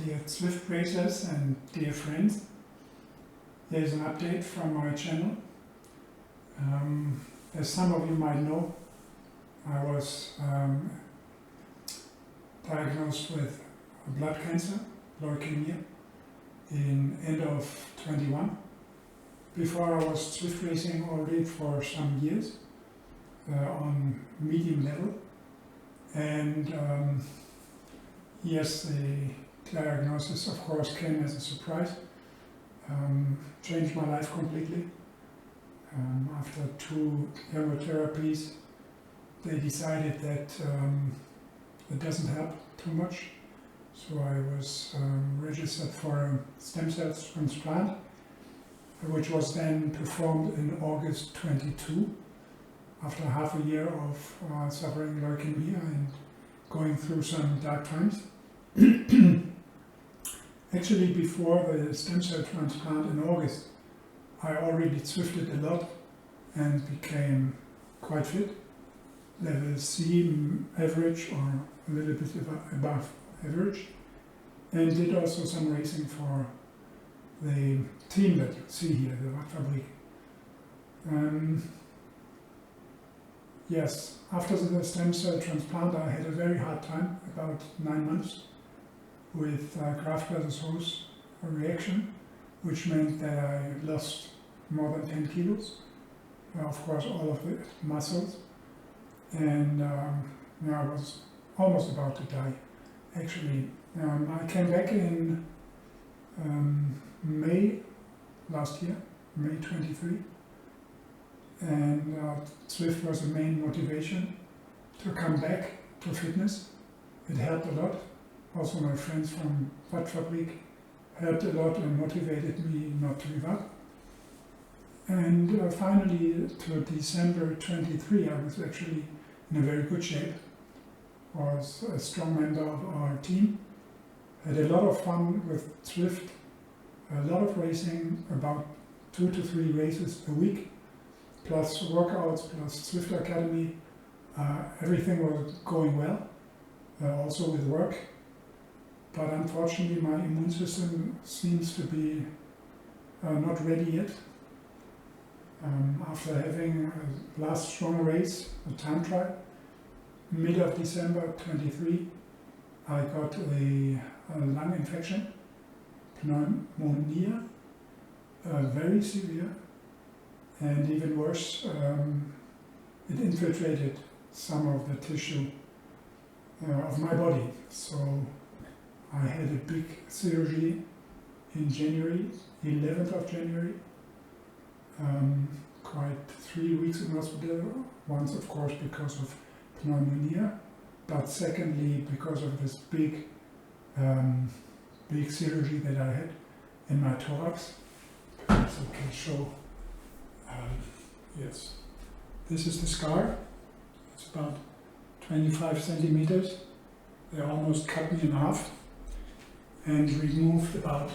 Dear Zwift racers and dear friends, there's an update from my channel. As some of you might know, I was diagnosed with blood cancer, leukemia, in end of 21. Before I was Zwift racing already for some years on medium level, and yes, the diagnosis of course came as a surprise, changed my life completely. After 2 chemotherapies, they decided that it doesn't help too much, so I was registered for a stem cell transplant, which was then performed in August 22, after half a year of suffering leukemia and going through some dark times. Actually, before the stem cell transplant in August, I already Zwifted a lot and became quite fit, level C average or a little bit above average, and did also some racing for the team that you see here, the Radfabrik. Yes, after the stem cell transplant I had a very hard time, about 9 months, with graft-versus-host reaction, which meant that I lost more than 10 kilos, of course all of it muscles, and I was almost about to die. Actually, I came back in May last year, May 23, and Zwift was the main motivation to come back to fitness. It helped a lot. Also my friends from Radfabrik helped a lot and motivated me not to give up. And finally, to December 23, I was actually in a very good shape. Was a strong member of our team. Had a lot of fun with Zwift, a lot of racing, about 2 to 3 races a week, plus workouts, plus Zwift Academy. Everything was going well, also with work. But unfortunately my immune system seems to be not ready yet. After having a last strong race, a time trial, mid of December 23, I got a lung infection, pneumonia, very severe, and even worse, it infiltrated some of the tissue of my body. So I had a big surgery in January, 11th of January, quite 3 weeks in hospital, once of course because of pneumonia, but secondly because of this big surgery that I had in my thorax. Perhaps I can show. Yes, this is the scar. It's about 25 centimeters. They almost cut me in half and removed about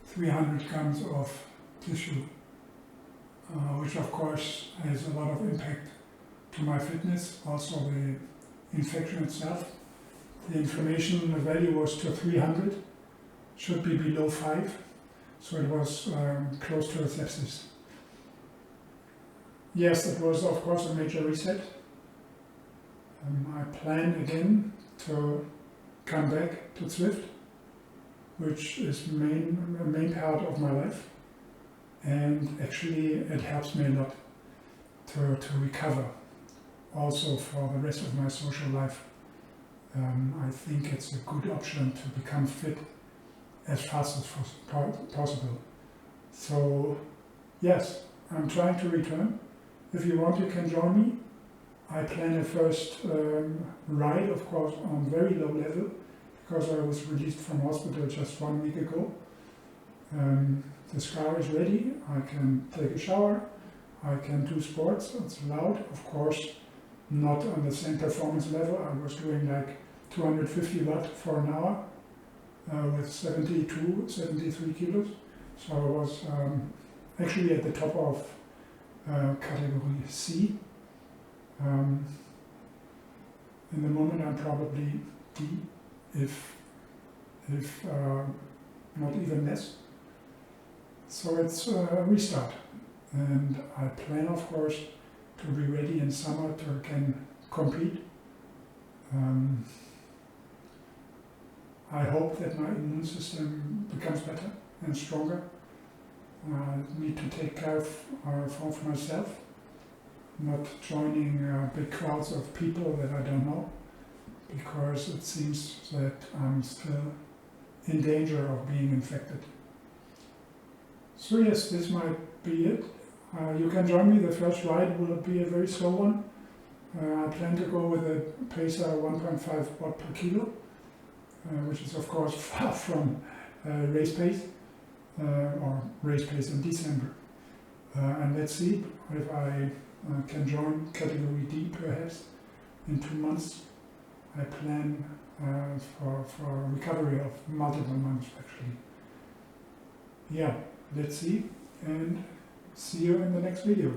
300 grams of tissue, which of course has a lot of impact to my fitness. Also the infection itself. The inflammation value was to 300, should be below 5, so it was close to a sepsis. Yes, it was of course a major reset. I plan again to come back to Zwift, which is a main part of my life, and actually it helps me a lot to recover, also for the rest of my social life. I think it's a good option to become fit as fast as possible. So yes, I'm trying to return. If you want, you can join me. I plan a first ride, of course, on very low level, because I was released from hospital just 1 week ago. The scar is ready, I can take a shower, I can do sports, it's allowed, of course, not on the same performance level. I was doing like 250 watt for an hour with 72, 73 kilos. So I was actually at the top of category C. In the moment I'm probably D, if if not even less. So it's a restart. And I plan, of course, to be ready in summer to can compete. I hope that my immune system becomes better and stronger. I need to take care of myself, not joining big crowds of people that I don't know, because it seems that I'm still in danger of being infected. So yes, this might be it. You can join me. The first ride will be a very slow one. I plan to go with a pacer 1.5 watt per kilo, which is of course far from race pace, or race pace in December. And let's see if I can join category D perhaps in 2 months. I plan for recovery of multiple months actually. Yeah, let's see, and see you in the next video.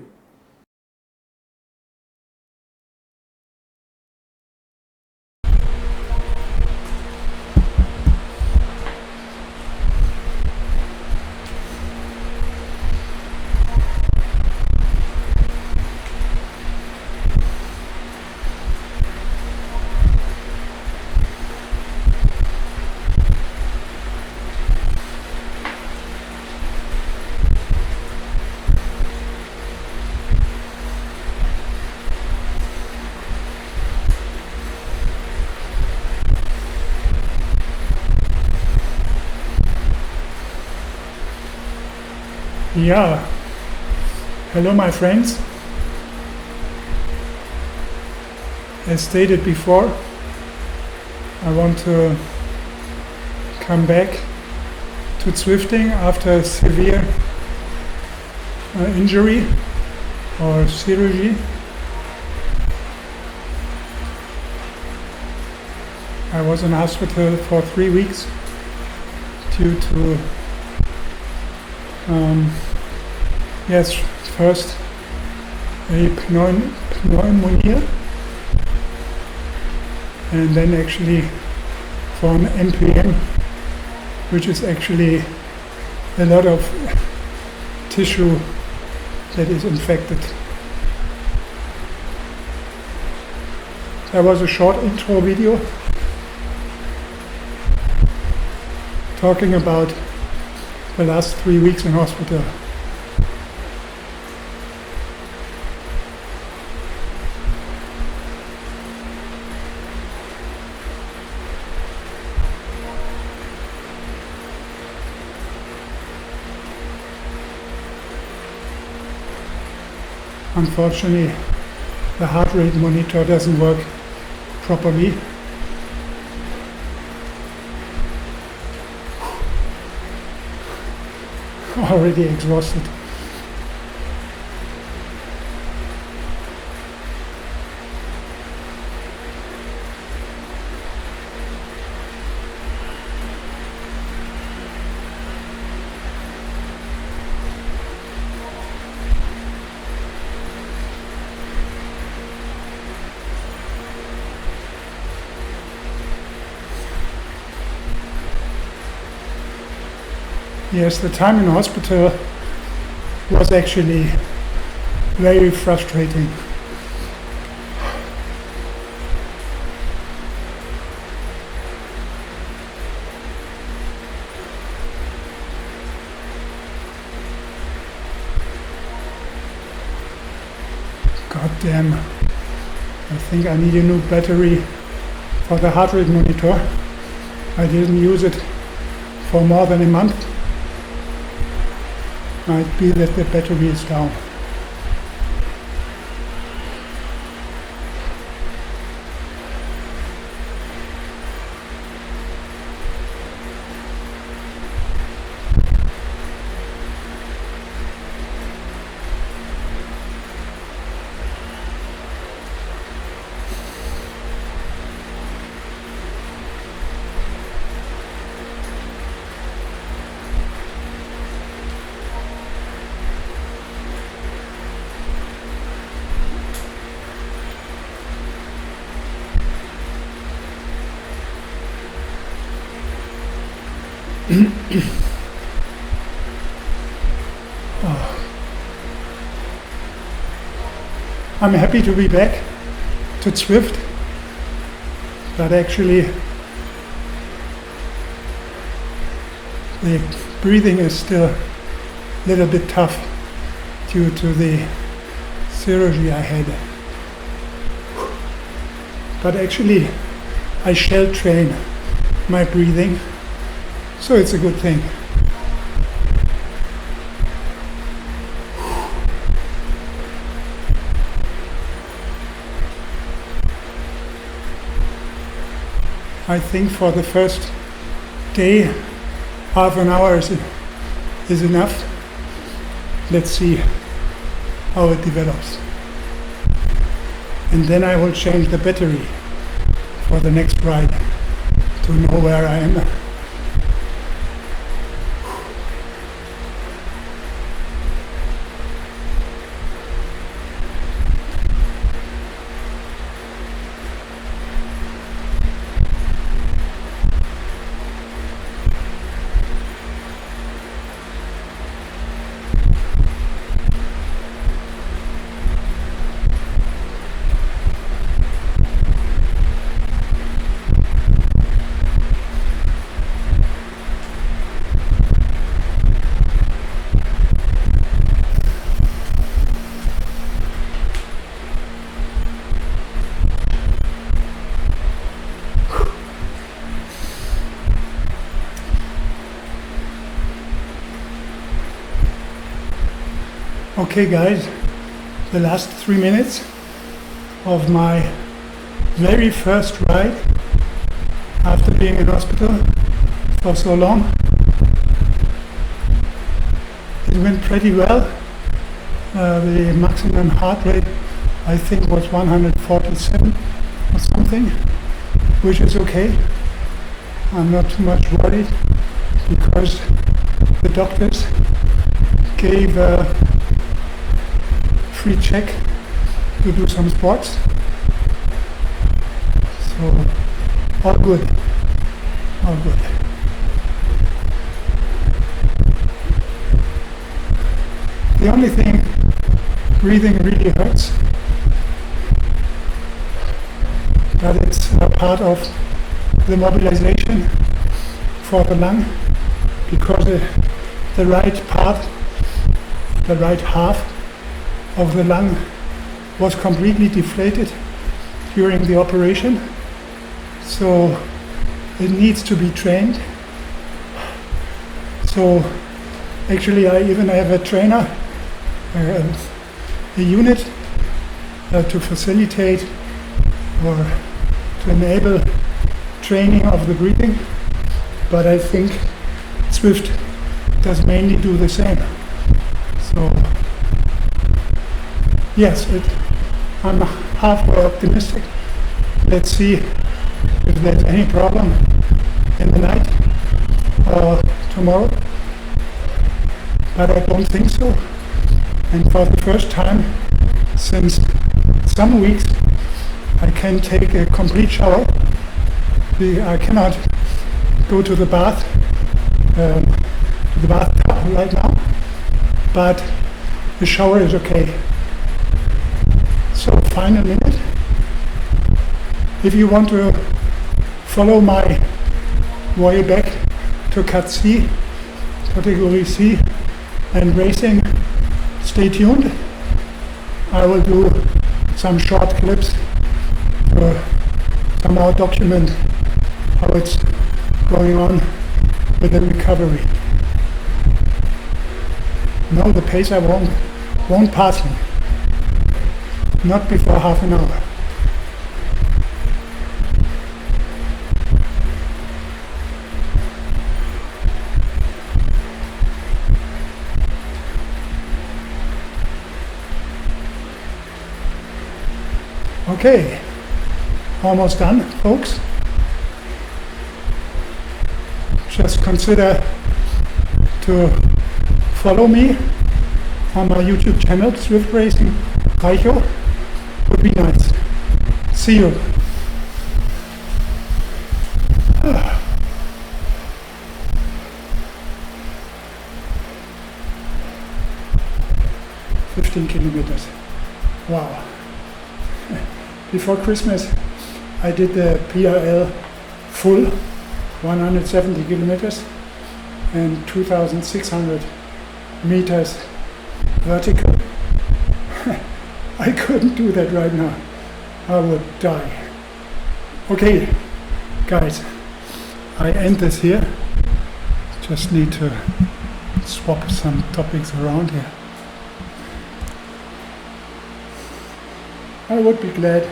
Yeah, hello my friends. As stated before, I want to come back to Zwifting after a severe injury or surgery. I was in hospital for 3 weeks due to first a pneumonia, and then actually for an MPM, which is actually a lot of tissue that is infected. There was a short intro video talking about the last 3 weeks in hospital. Unfortunately, the heart rate monitor doesn't work properly. Already exhausted. Yes, the time in hospital was actually very frustrating. God damn, I think I need a new battery for the heart rate monitor. I didn't use it for more than a month. Might be that the battery is down. I'm happy to be back to Zwift, but actually the breathing is still a little bit tough due to the surgery I had. But actually I shall train my breathing, so it's a good thing. I think for the first day, half an hour is enough. Let's see how it develops. And then I will change the battery for the next ride to know where I am. Okay guys, the last 3 minutes of my very first ride after being in hospital for so long. It went pretty well. The maximum heart rate I think was 147 or something, which is okay. I'm not too much worried because the doctors gave free check to do some sports, so all good, all good. The only thing, breathing really hurts, but it's a part of the mobilization for the lung, because the right part, the right half of the lung was completely deflated during the operation, so it needs to be trained. So actually I even have a trainer, a unit to facilitate or to enable training of the breathing, but I think Zwift does mainly do the same. So yes, I'm halfway optimistic. Let's see if there's any problem in the night or tomorrow, but I don't think so. And for the first time since some weeks, I can take a complete shower. I cannot go to the bathtub right now, but the shower is okay. So final minute. If you want to follow my way back to Cat C, category C, and racing, stay tuned. I will do some short clips to somehow document how it's going on with the recovery. No, the pacer won't pass me. Not before half an hour. Okay, almost done, folks. Just consider to follow me on my YouTube channel, Zwift Racing Reicho. Would be nice. See you. 15 kilometers. Wow. Before Christmas, I did the PRL full, 170 kilometers and 2,600 meters vertical. I couldn't do that right now. I would die. Okay, guys, I end this here. Just need to swap some topics around here. I would be glad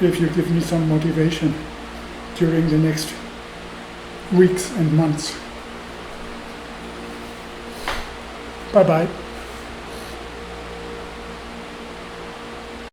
if you give me some motivation during the next weeks and months. Bye bye.